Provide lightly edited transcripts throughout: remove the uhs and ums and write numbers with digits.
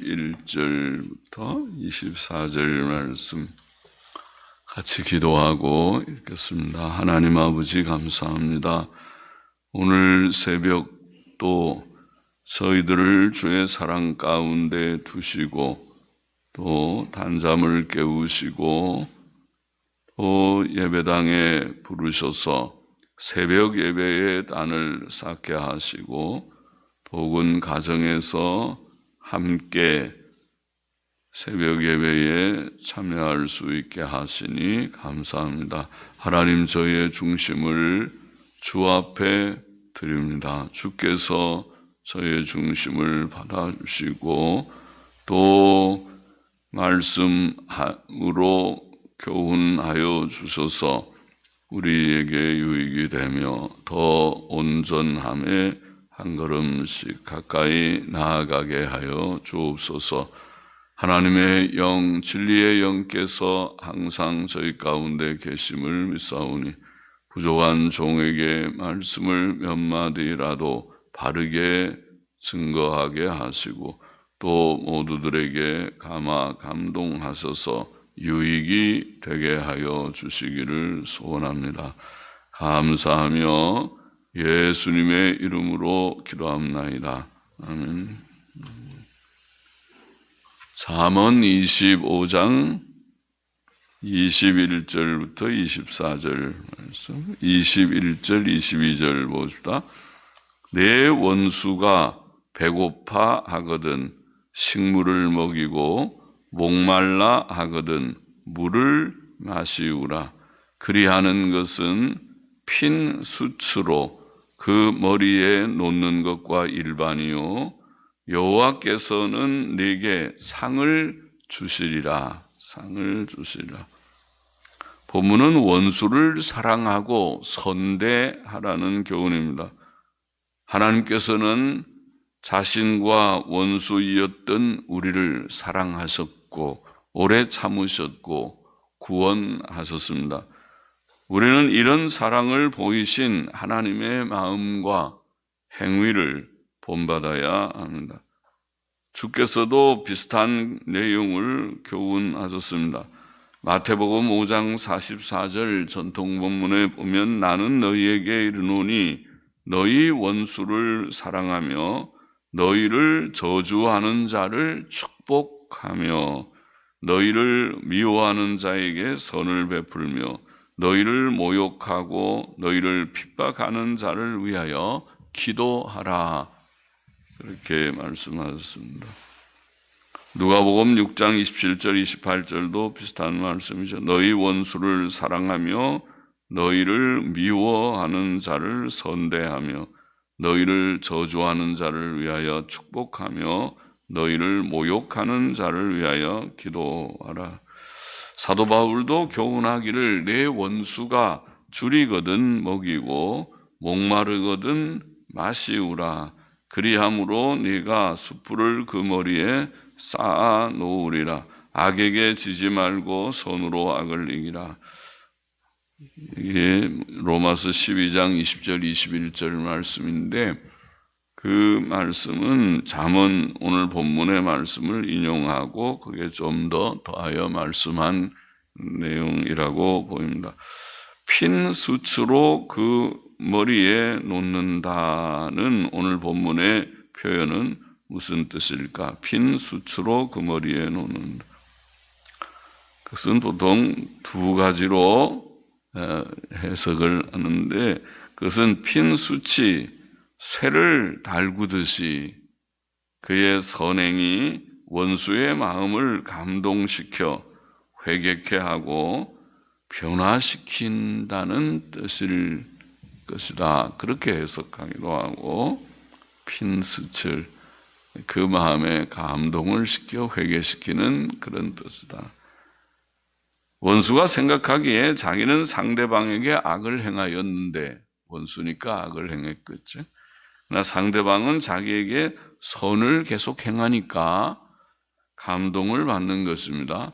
1절부터 24절 말씀 같이 기도하고 읽겠습니다. 하나님 아버지 감사합니다. 오늘 새벽도 저희들을 주의 사랑 가운데 두시고 또 단잠을 깨우시고 또 예배당에 부르셔서 새벽 예배의 단을 쌓게 하시고 복은 가정에서 함께 새벽 예배에 참여할 수 있게 하시니 감사합니다. 하나님, 저희의 중심을 주 앞에 드립니다. 주께서 저희의 중심을 받아주시고 또 말씀으로 교훈하여 주셔서 우리에게 유익이 되며 더 온전함에 한 걸음씩 가까이 나아가게 하여 주옵소서. 하나님의 영, 진리의 영께서 항상 저희 가운데 계심을 믿사오니 부족한 종에게 말씀을 몇 마디라도 바르게 증거하게 하시고 또 모두들에게 감동하셔서 유익이 되게 하여 주시기를 소원합니다. 감사하며 예수님의 이름으로 기도합나이다. 아멘. 잠언 25장 21절부터 24절 말씀, 21절, 22절 보십시다. 내 원수가 배고파 하거든 식물을 먹이고 목말라 하거든 물을 마시우라. 그리하는 것은 핀 수치로 그 머리에 놓는 것과 일반이요 여호와께서는 네게 상을 주시리라. 상을 주시리라. 본문은 원수를 사랑하고 선대하라는 교훈입니다. 하나님께서는 자신과 원수이었던 우리를 사랑하셨고 오래 참으셨고 구원하셨습니다. 우리는 이런 사랑을 보이신 하나님의 마음과 행위를 본받아야 합니다. 주께서도 비슷한 내용을 교훈하셨습니다. 마태복음 5장 44절 전통 본문에 보면 나는 너희에게 이르노니 너희 원수를 사랑하며 너희를 저주하는 자를 축복하며 너희를 미워하는 자에게 선을 베풀며 너희를 모욕하고 너희를 핍박하는 자를 위하여 기도하라. 그렇게 말씀하셨습니다. 누가복음 6장 27절 28절도 비슷한 말씀이죠. 너희 원수를 사랑하며 너희를 미워하는 자를 선대하며 너희를 저주하는 자를 위하여 축복하며 너희를 모욕하는 자를 위하여 기도하라. 사도 바울도 교훈하기를 내 원수가 줄이거든 먹이고 목마르거든 마시우라. 그리함으로 네가 숯불을 그 머리에 쌓아 놓으리라. 악에게 지지 말고 손으로 악을 이기라. 이게 로마서 12장 20절 21절 말씀인데 그 말씀은 잠언 오늘 본문의 말씀을 인용하고 그게 좀 더 더하여 말씀한 내용이라고 보입니다. 핀 수치로 그 머리에 놓는다는 오늘 본문의 표현은 무슨 뜻일까? 핀 수치로 그 머리에 놓는다. 그것은 보통 두 가지로 해석을 하는데 그것은 핀 수치, 쇠를 달구듯이 그의 선행이 원수의 마음을 감동시켜 회개케 하고 변화시킨다는 뜻일 것이다. 그렇게 해석하기도 하고 핀수칠, 그 마음에 감동을 시켜 회개시키는 그런 뜻이다. 원수가 생각하기에 자기는 상대방에게 악을 행하였는데 원수니까 악을 행했겠죠. 그러나 상대방은 자기에게 선을 계속 행하니까 감동을 받는 것입니다.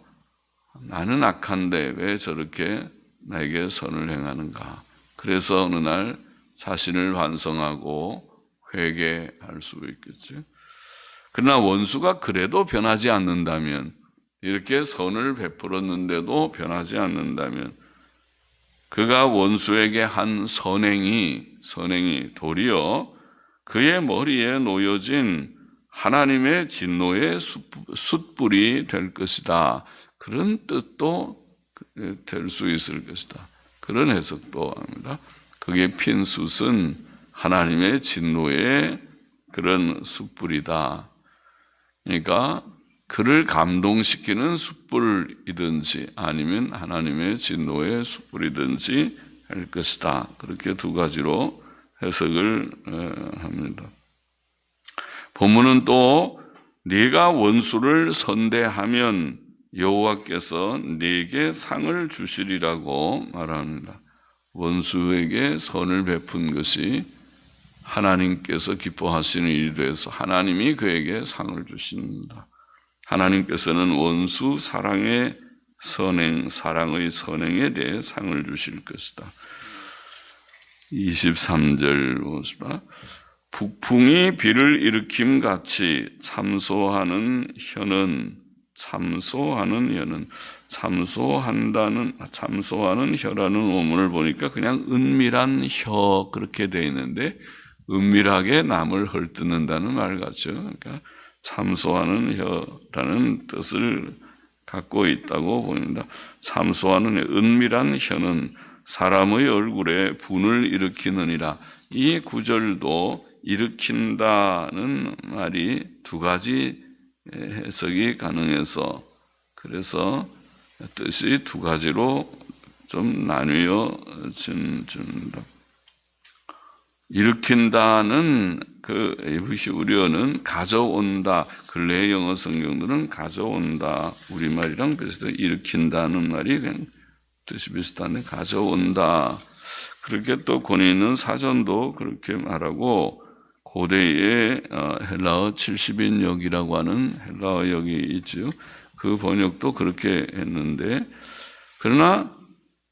나는 악한데 왜 저렇게 나에게 선을 행하는가. 그래서 어느 날 자신을 반성하고 회개할 수 있겠죠. 그러나 원수가 그래도 변하지 않는다면, 이렇게 선을 베풀었는데도 변하지 않는다면, 그가 원수에게 한 선행이 도리어 그의 머리에 놓여진 하나님의 진노의 숯불이 될 것이다. 그런 뜻도 될 수 있을 것이다. 그런 해석도 합니다. 그게 핀 숯은 하나님의 진노의 그런 숯불이다. 그러니까 그를 감동시키는 숯불이든지 아니면 하나님의 진노의 숯불이든지 할 것이다. 그렇게 두 가지로 해석을 합니다. 본문은 또 네가 원수를 선대하면 여호와께서 네게 상을 주시리라고 말합니다. 원수에게 선을 베푼 것이 하나님께서 기뻐하시는 일이 되어서 하나님이 그에게 상을 주신다. 하나님께서는 원수 사랑의 선행에 대해 상을 주실 것이다. 23절 보시다. 북풍이 비를 일으킴 같이 참소하는 혀는 참소하는 혀라는 원문을 보니까 그냥 은밀한 혀 그렇게 되어 있는데 은밀하게 남을 헐뜯는다는 말 같죠. 그러니까 참소하는 혀라는 뜻을 갖고 있다고 보입니다. 참소하는 은밀한 혀는 사람의 얼굴에 분을 일으키느니라. 이 구절도 일으킨다는 말이 두 가지 해석이 가능해서 그래서 뜻이 두 가지로 좀 나뉘어집니다. 일으킨다는 그 히브리어는 가져온다. 근래의 영어 성경들은 가져온다. 우리말이랑 비슷해. 일으킨다는 말이 그냥 뜻이 비슷한데 가져온다. 그렇게 또 권위 있는 사전도 그렇게 말하고 고대의 헬라어 70인역이라고 하는 헬라어 역이 있죠. 그 번역도 그렇게 했는데 그러나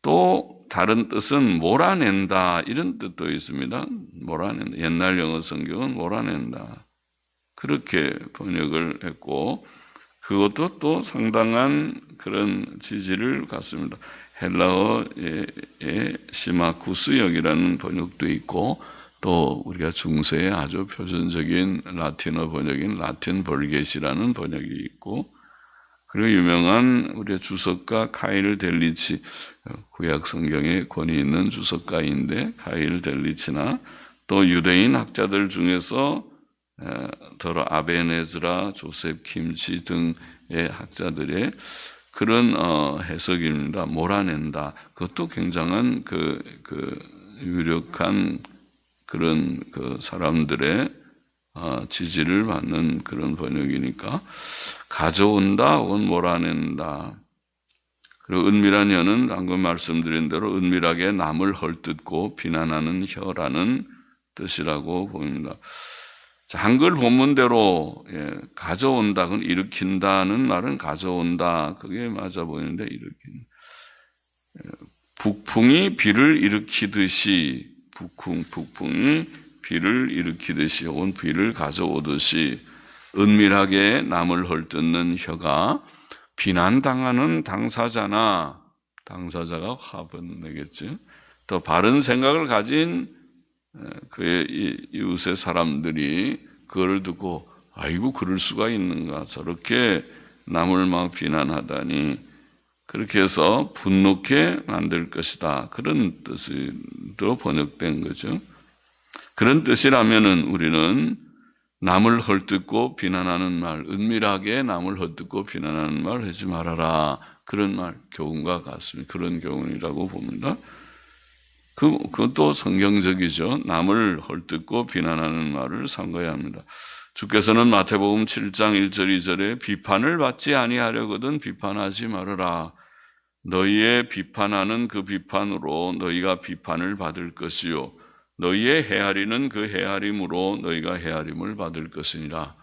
또 다른 뜻은 몰아낸다 이런 뜻도 있습니다. 몰아낸다. 옛날 영어 성경은 몰아낸다. 그렇게 번역을 했고 그것도 또 상당한 그런 지지를 갖습니다. 헬라어의 시마쿠스역이라는 번역도 있고 또 우리가 중세의 아주 표준적인 라틴어 번역인 라틴 벌겟이라는 번역이 있고 그리고 유명한 우리의 주석가 카일 델리치 구약 성경에 권위 있는 주석가인데 카일 델리치나 또 유대인 학자들 중에서 더러 아벤에즈라, 조셉 킴치 등의 학자들의 그런 해석입니다. 몰아낸다. 그것도 굉장한 그 유력한 그런 그 사람들의 지지를 받는 그런 번역이니까 가져온다 혹은 몰아낸다. 그리고 은밀한 혀는 방금 말씀드린 대로 은밀하게 남을 헐뜯고 비난하는 혀라는 뜻이라고 보입니다. 자, 한글 본문대로 가져온다, 그건 일으킨다는 말은 가져온다. 그게 맞아 보이는데 일으키는. 북풍이 비를 일으키듯이 북풍이 비를 일으키듯이 혹은 비를 가져오듯이 은밀하게 남을 헐뜯는 혀가 비난당하는 당사자가 화분 내겠죠. 더 바른 생각을 가진 그의 이웃의 사람들이 그걸 듣고 아이고 그럴 수가 있는가 저렇게 남을 막 비난하다니 그렇게 해서 분노케 만들 것이다. 그런 뜻으로 번역된 거죠. 그런 뜻이라면은 우리는 남을 헐뜯고 비난하는 말, 은밀하게 남을 헐뜯고 비난하는 말 하지 말아라. 그런 말, 교훈과 같습니다. 그런 교훈이라고 봅니다. 그것도 성경적이죠. 남을 헐뜯고 비난하는 말을 삼가야 합니다. 주께서는 마태복음 7장 1절 2절에 비판을 받지 아니하려거든 비판하지 말아라. 너희의 비판하는 그 비판으로 너희가 비판을 받을 것이요. 너희의 헤아리는 그 헤아림으로 너희가 헤아림을 받을 것이니라.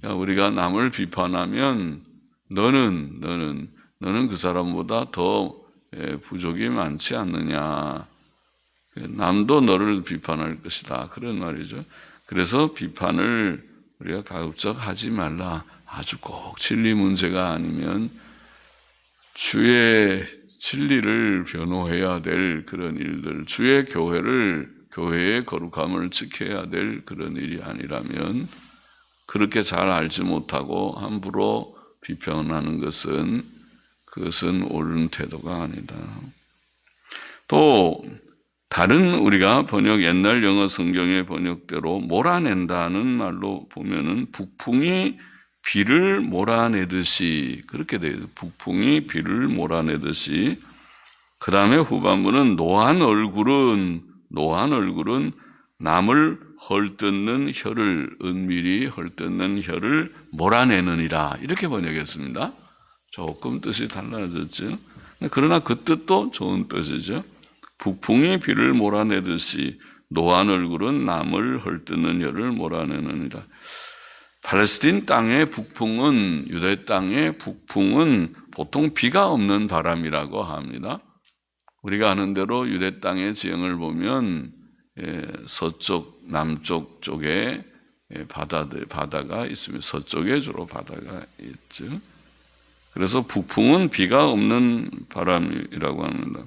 우리가 남을 비판하면 너는 그 사람보다 더 부족이 많지 않느냐. 남도 너를 비판할 것이다. 그런 말이죠. 그래서 비판을 우리가 가급적 하지 말라. 아주 꼭 진리 문제가 아니면 주의 진리를 변호해야 될 그런 일들, 주의 교회의 거룩함을 지켜야 될 그런 일이 아니라면 그렇게 잘 알지 못하고 함부로 비판하는 그것은 옳은 태도가 아니다. 또 다른 우리가 옛날 영어 성경의 번역대로 몰아낸다는 말로 보면은 북풍이 비를 몰아내듯이 그렇게 돼요. 북풍이 비를 몰아내듯이. 그 다음에 후반부는 노한 얼굴은 남을 헐뜯는 혀를 은밀히 헐뜯는 혀를 몰아내느니라 이렇게 번역했습니다. 조금 뜻이 달라졌죠. 그러나 그 뜻도 좋은 뜻이죠. 북풍이 비를 몰아내듯이 노한 얼굴은 남을 헐뜯는 혀를 몰아내느니라. 팔레스틴 땅의 북풍은 유대 땅의 북풍은 보통 비가 없는 바람이라고 합니다. 우리가 아는 대로 유대 땅의 지형을 보면 서쪽, 남쪽 쪽에 바다가 있으며 서쪽에 주로 바다가 있죠. 그래서 북풍은 비가 없는 바람이라고 합니다.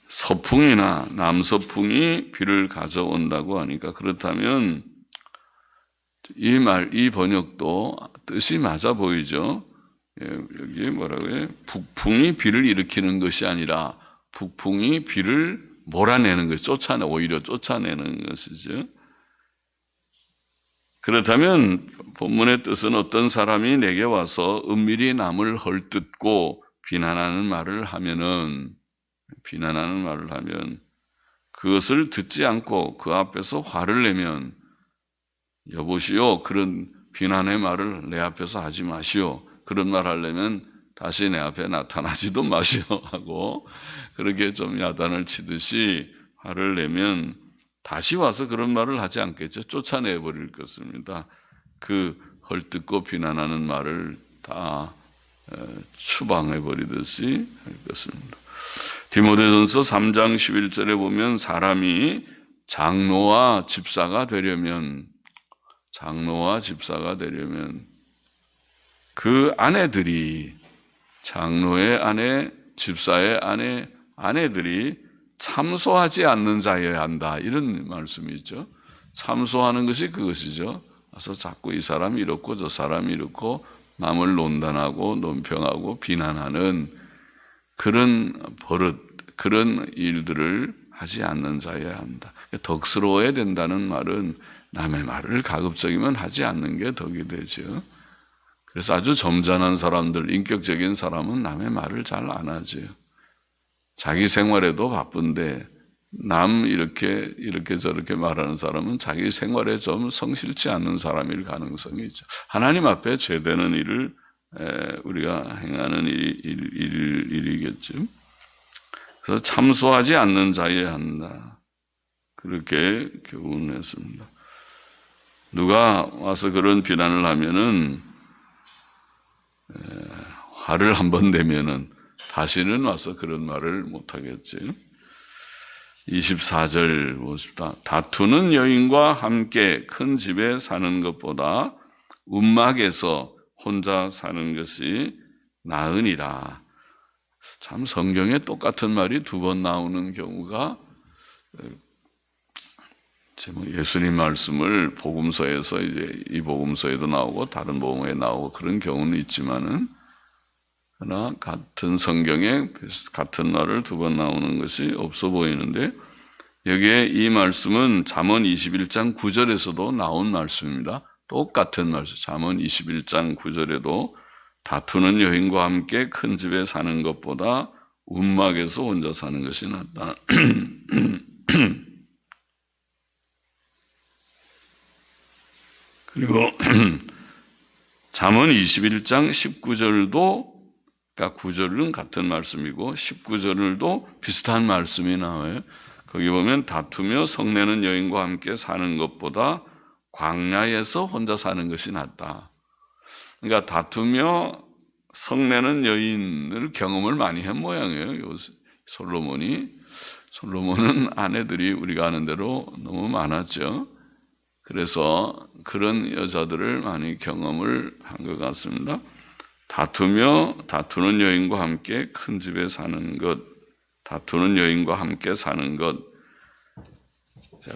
서풍이나 남서풍이 비를 가져온다고 하니까 그렇다면 이 번역도 뜻이 맞아 보이죠. 여기 뭐라고 해요? 북풍이 비를 일으키는 것이 아니라 북풍이 비를 몰아내는 것, 오히려 쫓아내는 것이죠. 그렇다면 본문의 뜻은 어떤 사람이 내게 와서 은밀히 남을 헐뜯고 비난하는 말을 하면 그것을 듣지 않고 그 앞에서 화를 내면 여보시오, 그런 비난의 말을 내 앞에서 하지 마시오. 그런 말 하려면 다시 내 앞에 나타나지도 마시오 하고 그렇게 좀 야단을 치듯이 화를 내면 다시 와서 그런 말을 하지 않겠죠. 쫓아내버릴 것입니다. 그 헐뜯고 비난하는 말을 다 추방해버리듯이 할 것입니다. 디모데전서 3장 11절에 보면 사람이 장로와 집사가 되려면 그 아내들이 장로의 아내, 집사의 아내들이 참소하지 않는 자여야 한다. 이런 말씀이 있죠. 참소하는 것이 그것이죠. 그래서 자꾸 이 사람이 이렇고 저 사람이 이렇고 남을 논단하고 논평하고 비난하는 그런 그런 일들을 하지 않는 자여야 한다. 덕스러워야 된다는 말은 남의 말을 가급적이면 하지 않는 게 덕이 되죠. 그래서 아주 점잖은 사람들, 인격적인 사람은 남의 말을 잘 안 하죠. 자기 생활에도 바쁜데 남 이렇게 저렇게 말하는 사람은 자기 생활에 좀 성실치 않는 사람일 가능성이 있죠. 하나님 앞에 죄되는 일을 우리가 행하는 일이겠죠. 그래서 참소하지 않는 자여야 한다. 그렇게 교훈했습니다. 누가 와서 그런 비난을 하면은 화를 한번 내면은 다시는 와서 그런 말을 못 하겠지. 24절 보십시다. 다투는 여인과 함께 큰 집에 사는 것보다 움막에서 혼자 사는 것이 나으니라. 참 성경에 똑같은 말이 두 번 나오는 경우가 예수님 말씀을 복음서에서 이제 이 복음서에도 나오고 다른 복음에 나오고 그런 경우는 있지만은 그러나 같은 성경에 같은 말을 두 번 나오는 것이 없어 보이는데 여기에 이 말씀은 잠언 21장 9절에서도 나온 말씀입니다. 똑같은 말씀. 잠언 21장 9절에도 다투는 여인과 함께 큰 집에 사는 것보다 움막에서 혼자 사는 것이 낫다. 그리고 잠언 21장 19절도 그러니까 9절은 같은 말씀이고 19절도 비슷한 말씀이 나와요. 거기 보면 다투며 성내는 여인과 함께 사는 것보다 광야에서 혼자 사는 것이 낫다. 그러니까 다투며 성내는 여인을 경험을 많이 한 모양이에요. 솔로몬은 아내들이 우리가 아는 대로 너무 많았죠. 그래서 그런 여자들을 많이 경험을 한 것 같습니다. 다투며 다투는 여인과 함께 큰 집에 사는 것, 다투는 여인과 함께 사는 것.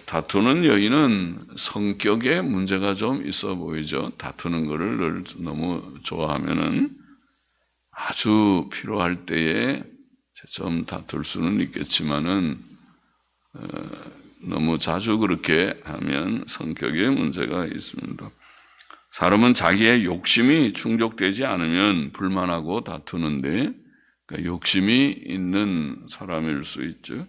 다투는 여인은 성격에 문제가 좀 있어 보이죠. 다투는 거를 늘 너무 좋아하면은 아주 필요할 때에 좀 다툴 수는 있겠지만은 너무 자주 그렇게 하면 성격에 문제가 있습니다. 사람은 자기의 욕심이 충족되지 않으면 불만하고 다투는데, 그러니까 욕심이 있는 사람일 수 있죠.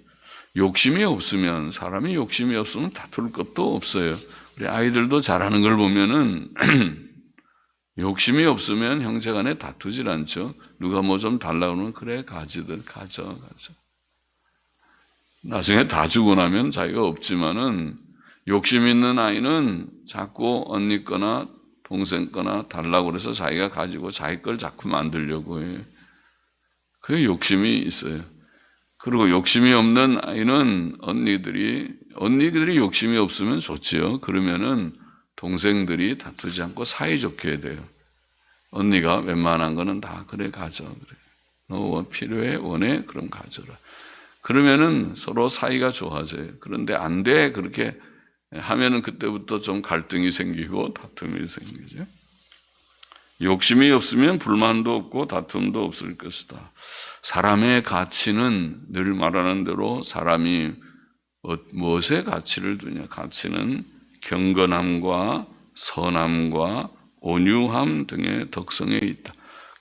욕심이 없으면, 사람이 욕심이 없으면 다툴 것도 없어요. 우리 아이들도 잘하는 걸 보면은 욕심이 없으면 형제간에 다투질 않죠. 누가 뭐 좀 달라고 하면 그래 가지들 가져. 나중에 다 주고 나면 자기가 없지만은 욕심 있는 아이는 자꾸 언니 거나 동생 거나 달라고 그래서 자기가 가지고 자기 걸 자꾸 만들려고 해요. 그게 욕심이 있어요. 그리고 욕심이 없는 아이는 언니들이 욕심이 없으면 좋지요. 그러면은 동생들이 다투지 않고 사이좋게 해야 돼요. 언니가 웬만한 거는 다 그래 가져. 그래. 너 필요해 원해 그럼 가져라. 그러면은 서로 사이가 좋아져요. 그런데 안 돼 그렇게 하면은 그때부터 좀 갈등이 생기고 다툼이 생기죠. 욕심이 없으면 불만도 없고 다툼도 없을 것이다. 사람의 가치는 늘 말하는 대로 사람이 무엇에 가치를 두냐? 가치는 경건함과 선함과 온유함 등의 덕성에 있다.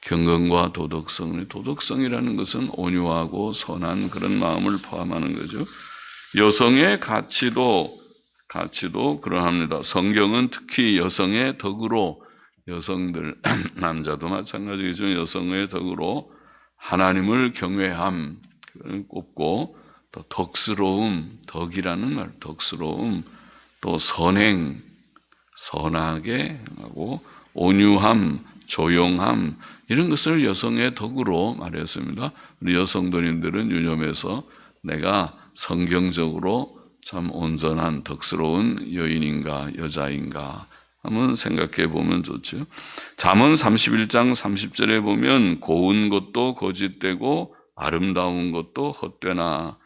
경건과 도덕성이라는 것은 온유하고 선한 그런 마음을 포함하는 거죠. 여성의 가치도 그러합니다. 성경은 특히 여성의 덕으로, 여성들 남자도 마찬가지죠. 여성의 덕으로 하나님을 경외함 꼽고, 또 덕스러움, 덕이라는 말, 덕스러움, 또 선행, 선하게 하고 온유함, 조용함, 이런 것을 여성의 덕으로 말했습니다. 우리 여성도님들은 유념해서 내가 성경적으로 참 온전한 덕스러운 여인인가 여자인가 한번 생각해 보면 좋죠. 잠언 31장 30절에 보면 고운 것도 거짓되고 아름다운 것도 헛되나,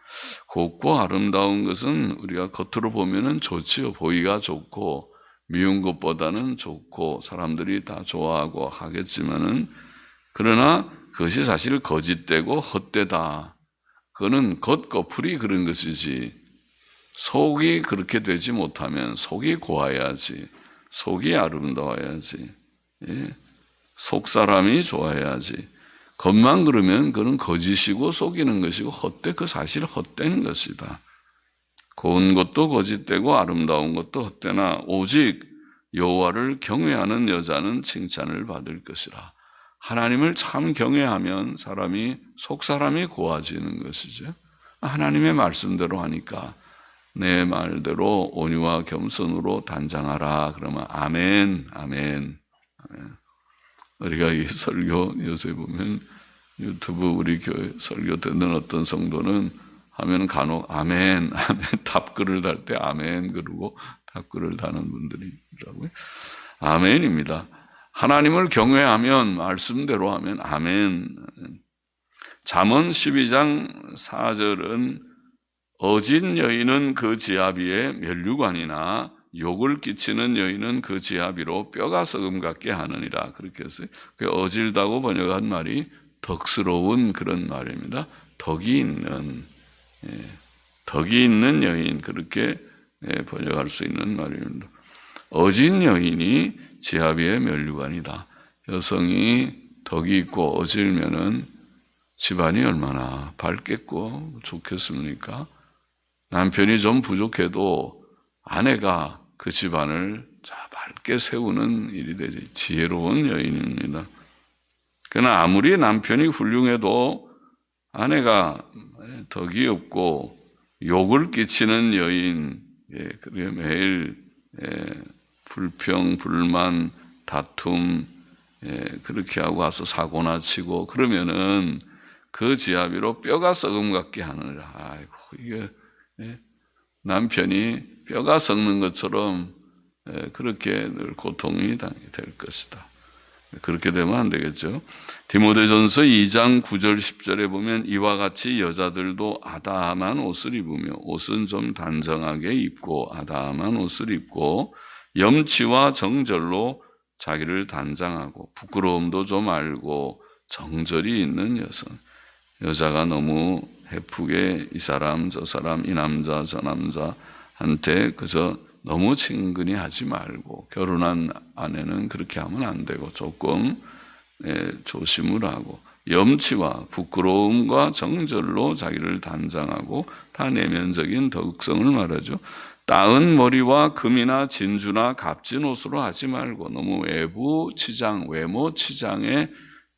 곱고 아름다운 것은 우리가 겉으로 보면은 좋지요. 보기가 좋고 미운 것보다는 좋고 사람들이 다 좋아하고 하겠지만은, 그러나 그것이 사실 거짓되고 헛되다. 그거는 겉꺼풀이 그런 것이지 속이 그렇게 되지 못하면, 속이 고와야지, 속이 아름다워야지, 속 사람이 좋아야지. 겉만 그러면 그건 거짓이고 속이는 것이고 그 사실 헛된 것이다. 고운 것도 거짓되고 아름다운 것도 헛되나 오직 여호와를 경외하는 여자는 칭찬을 받을 것이라. 하나님을 참 경외하면 속 사람이 고와지는 것이죠. 하나님의 말씀대로 하니까 내 말대로 온유와 겸손으로 단장하라. 그러면 아멘, 아멘, 아멘. 우리가 이 설교 요새 보면 유튜브 우리 교회 설교 듣는 어떤 성도는 하면 간혹 아멘, 아멘 답글을 달 때 아멘 그러고 답글을 다는 분들이 있더라고요. 아멘입니다. 하나님을 경외하면 말씀대로 하면 아멘. 잠언 12장 4절은 어진 여인은 그 지아비의 면류관이나 욕을 끼치는 여인은 그 지아비로 뼈가 썩음 같게 하느니라. 그렇게 했어요. 그 어질다고 번역한 말이 덕스러운 그런 말입니다. 덕이 있는 여인, 그렇게 번역할 수 있는 말입니다. 어진 여인이 지아비의 면류관이다. 여성이 덕이 있고 어질면은 집안이 얼마나 밝겠고 좋겠습니까? 남편이 좀 부족해도 아내가 그 집안을 밝게 세우는 일이 되지. 지혜로운 여인입니다. 그러나 아무리 남편이 훌륭해도 아내가 덕이 없고 욕을 끼치는 여인, 매일 불평, 불만, 다툼 그렇게 하고 와서 사고나 치고 그러면은 그 지아비로 뼈가 썩음 같게 하느라. 아이고, 이게 남편이 뼈가 썩는 것처럼 그렇게 늘 고통이 될 것이다. 그렇게 되면 안 되겠죠. 디모데전서 2장 9절 10절에 보면 이와 같이 여자들도 아담한 옷을 입으며 옷은 좀 단정하게 입고 아담한 옷을 입고 염치와 정절로 자기를 단장하고 부끄러움도 좀 알고 정절이 있는 여자가 너무 해프게 이 사람 저 사람 이 남자 저 남자한테 그저 너무 친근히 하지 말고 결혼한 아내는 그렇게 하면 안 되고 조금 조심을 하고 염치와 부끄러움과 정절로 자기를 단장하고 다 내면적인 덕성을 말하죠. 따은 머리와 금이나 진주나 값진 옷으로 하지 말고 너무 외부 치장, 외모 치장에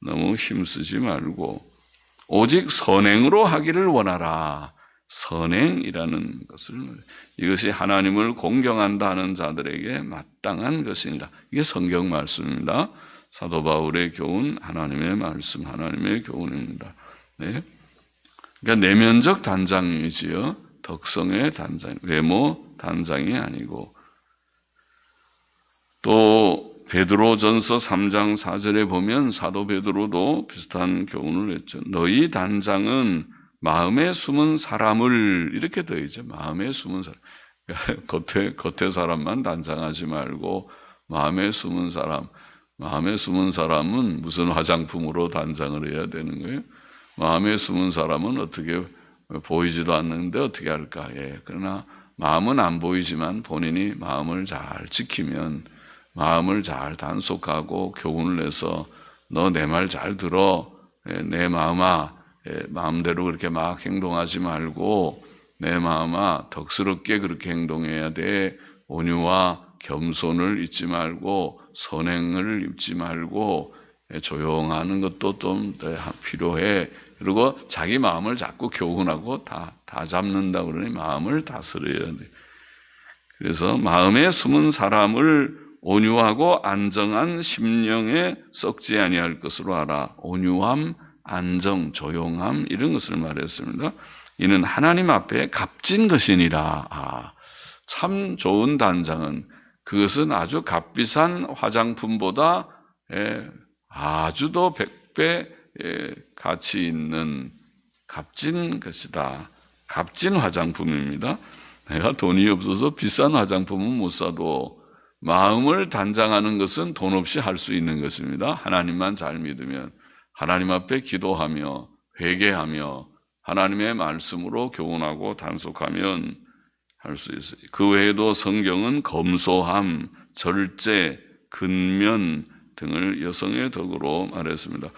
너무 힘쓰지 말고 오직 선행으로 하기를 원하라. 선행이라는 것을 이것이 하나님을 공경한다 하는 자들에게 마땅한 것이니라. 이게 성경 말씀입니다. 사도 바울의 교훈, 하나님의 말씀, 하나님의 교훈입니다. 네. 그러니까 내면적 단장이지요. 덕성의 단장, 외모 단장이 아니고 또 베드로전서 3장 4절에 보면 사도 베드로도 비슷한 교훈을 했죠. 너희 단장은 마음에 숨은 사람을 이렇게 되어 있죠. 마음에 숨은 사람. 겉에 사람만 단장하지 말고 마음에 숨은 사람. 마음에 숨은 사람은 무슨 화장품으로 단장을 해야 되는 거예요? 마음에 숨은 사람은 어떻게 보이지도 않는데 어떻게 할까? 그러나 마음은 안 보이지만 본인이 마음을 잘 지키면 마음을 잘 단속하고 교훈을 해서 너 내 말 잘 들어. 내 마음아. 마음대로 그렇게 막 행동하지 말고 내 마음아 덕스럽게 그렇게 행동해야 돼. 온유와 겸손을 잊지 말고 선행을 잊지 말고 조용하는 것도 좀 필요해. 그리고 자기 마음을 자꾸 교훈하고 다 잡는다 그러니 마음을 다스려야 돼. 그래서 마음에 숨은 사람을 온유하고 안정한 심령에 썩지 아니할 것으로 알아. 온유함, 안정, 조용함 이런 것을 말했습니다. 이는 하나님 앞에 값진 것이니라. 참 좋은 단장은 그것은 아주 값비싼 화장품보다 아주 더 100배 가치 있는 값진 것이다. 값진 화장품입니다. 내가 돈이 없어서 비싼 화장품은 못 사도 마음을 단장하는 것은 돈 없이 할 수 있는 것입니다. 하나님만 잘 믿으면 하나님 앞에 기도하며 회개하며 하나님의 말씀으로 교훈하고 단속하면 할 수 있어요. 그 외에도 성경은 검소함, 절제, 근면 등을 여성의 덕으로 말했습니다.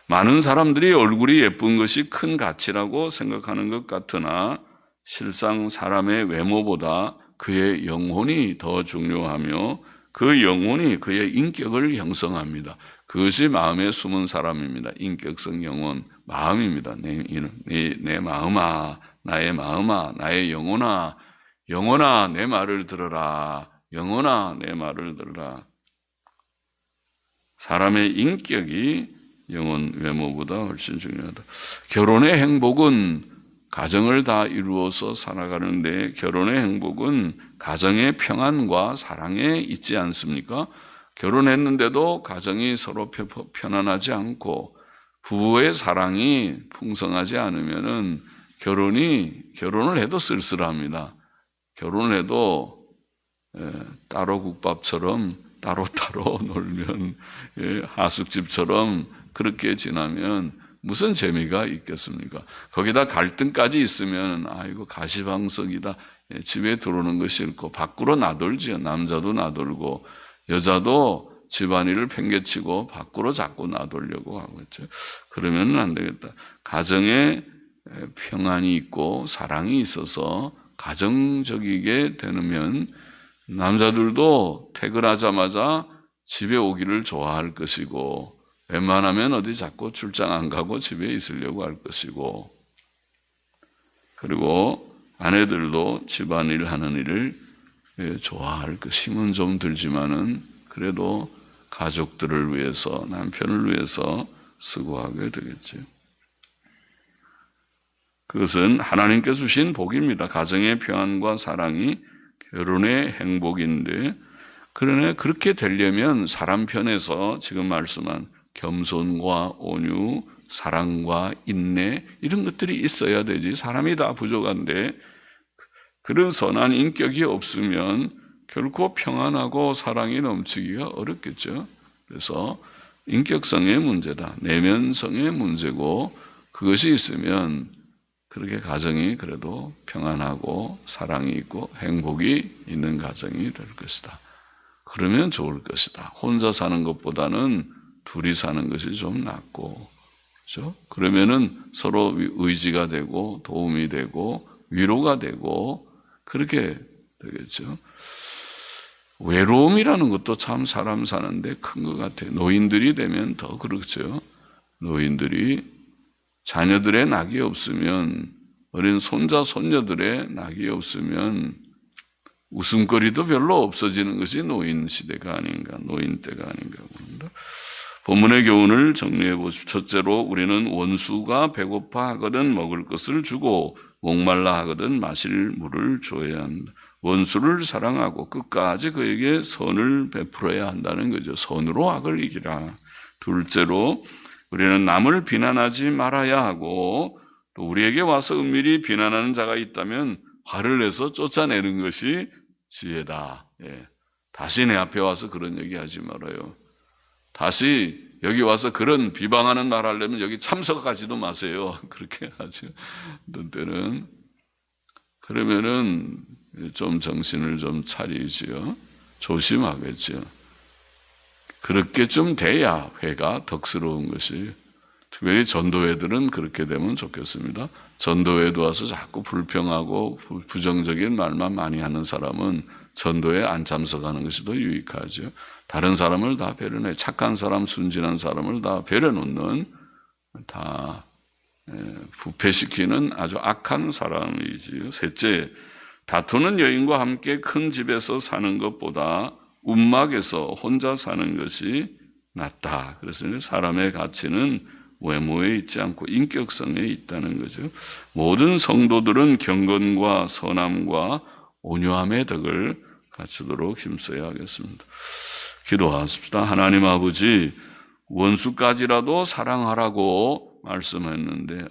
많은 사람들이 얼굴이 예쁜 것이 큰 가치라고 생각하는 것 같으나 실상 사람의 외모보다 그의 영혼이 더 중요하며 그 영혼이 그의 인격을 형성합니다. 그것이 마음에 숨은 사람입니다. 인격성 영혼, 마음입니다. 내 마음아, 나의 마음아, 나의 영혼아, 영혼아 내 말을 들어라. 영혼아 내 말을 들어라. 사람의 인격이 영혼 외모보다 훨씬 중요하다. 결혼의 행복은 가정을 다 이루어서 살아가는데 결혼의 행복은 가정의 평안과 사랑에 있지 않습니까? 결혼했는데도 가정이 서로 편안하지 않고 부부의 사랑이 풍성하지 않으면은 결혼을 해도 쓸쓸합니다. 결혼을 해도 따로 국밥처럼 따로 놀면 하숙집처럼 그렇게 지나면 무슨 재미가 있겠습니까? 거기다 갈등까지 있으면 이거 가시방석이다. 집에 들어오는 것이 싫고 밖으로 나돌지요. 남자도 나돌고 여자도 집안일을 팽개치고 밖으로 자꾸 나돌려고 하고 있죠. 그러면 안 되겠다. 가정에 평안이 있고 사랑이 있어서 가정적이게 되면 남자들도 퇴근하자마자 집에 오기를 좋아할 것이고 웬만하면 어디 자꾸 출장 안 가고 집에 있으려고 할 것이고 그리고 아내들도 집안일 하는 일을 좋아할 것. 힘은 좀 들지만은 그래도 가족들을 위해서 남편을 위해서 수고하게 되겠죠. 그것은 하나님께서 주신 복입니다. 가정의 평안과 사랑이 결혼의 행복인데 그러나 그렇게 되려면 사람 편에서 지금 말씀한 겸손과 온유, 사랑과 인내 이런 것들이 있어야 되지. 사람이 다 부족한데 그런 선한 인격이 없으면 결코 평안하고 사랑이 넘치기가 어렵겠죠. 그래서 인격성의 문제다. 내면성의 문제고 그것이 있으면 그렇게 가정이 그래도 평안하고 사랑이 있고 행복이 있는 가정이 될 것이다. 그러면 좋을 것이다. 혼자 사는 것보다는 둘이 사는 것이 좀 낫고, 그렇죠? 그러면은 서로 의지가 되고 도움이 되고 위로가 되고 그렇게 되겠죠. 외로움이라는 것도 참 사람 사는데 큰 것 같아요. 노인들이 되면 더 그렇죠. 노인들이 자녀들의 낙이 없으면, 어린 손자 손녀들의 낙이 없으면 웃음거리도 별로 없어지는 것이 노인 시대가 아닌가, 노인 때가 아닌가 봅니다. 본문의 교훈을 정리해 보십시오. 첫째로 우리는 원수가 배고파 하거든 먹을 것을 주고 목말라 하거든 마실 물을 줘야 한다. 원수를 사랑하고 끝까지 그에게 선을 베풀어야 한다는 거죠. 선으로 악을 이기라. 둘째로 우리는 남을 비난하지 말아야 하고 또 우리에게 와서 은밀히 비난하는 자가 있다면 화를 내서 쫓아내는 것이 지혜다. 예. 다시 내 앞에 와서 그런 얘기하지 말아요. 다시 여기 와서 그런 비방하는 말 하려면 여기 참석하지도 마세요. 그렇게 하죠. 어떤 때는. 그러면은 좀 정신을 좀 차리지요. 조심하겠죠. 그렇게 좀 돼야 회가 덕스러운 것이. 특별히 전도회들은 그렇게 되면 좋겠습니다. 전도회도 와서 자꾸 불평하고 부정적인 말만 많이 하는 사람은 전도에 안 참석하는 것이 더 유익하죠. 다른 사람을 다 배려해. 착한 사람, 순진한 사람을 다 배려놓는, 다 부패시키는 아주 악한 사람이지요. 셋째, 다투는 여인과 함께 큰 집에서 사는 것보다 움막에서 혼자 사는 것이 낫다. 그래서 사람의 가치는 외모에 있지 않고 인격성에 있다는 거죠. 모든 성도들은 경건과 선함과 온유함의 덕을 갖추도록 힘써야 하겠습니다. 기도하십시다. 하나님 아버지, 원수까지라도 사랑하라고 말씀했는데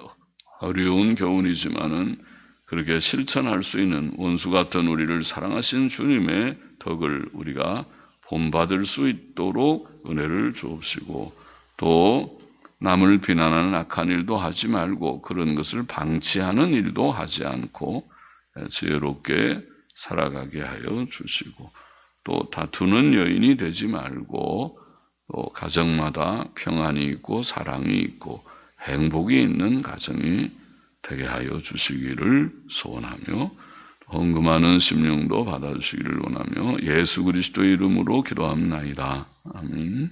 어려운 교훈이지만은 그렇게 실천할 수 있는 원수 같은 우리를 사랑하신 주님의 덕을 우리가 본받을 수 있도록 은혜를 주옵시고 또 남을 비난하는 악한 일도 하지 말고 그런 것을 방치하는 일도 하지 않고 지혜롭게 살아가게 하여 주시고 또 다투는 여인이 되지 말고 또 가정마다 평안이 있고 사랑이 있고 행복이 있는 가정이 되게 하여 주시기를 소원하며 헌금하는 심령도 받아주시기를 원하며 예수 그리스도의 이름으로 기도합니다. 아멘.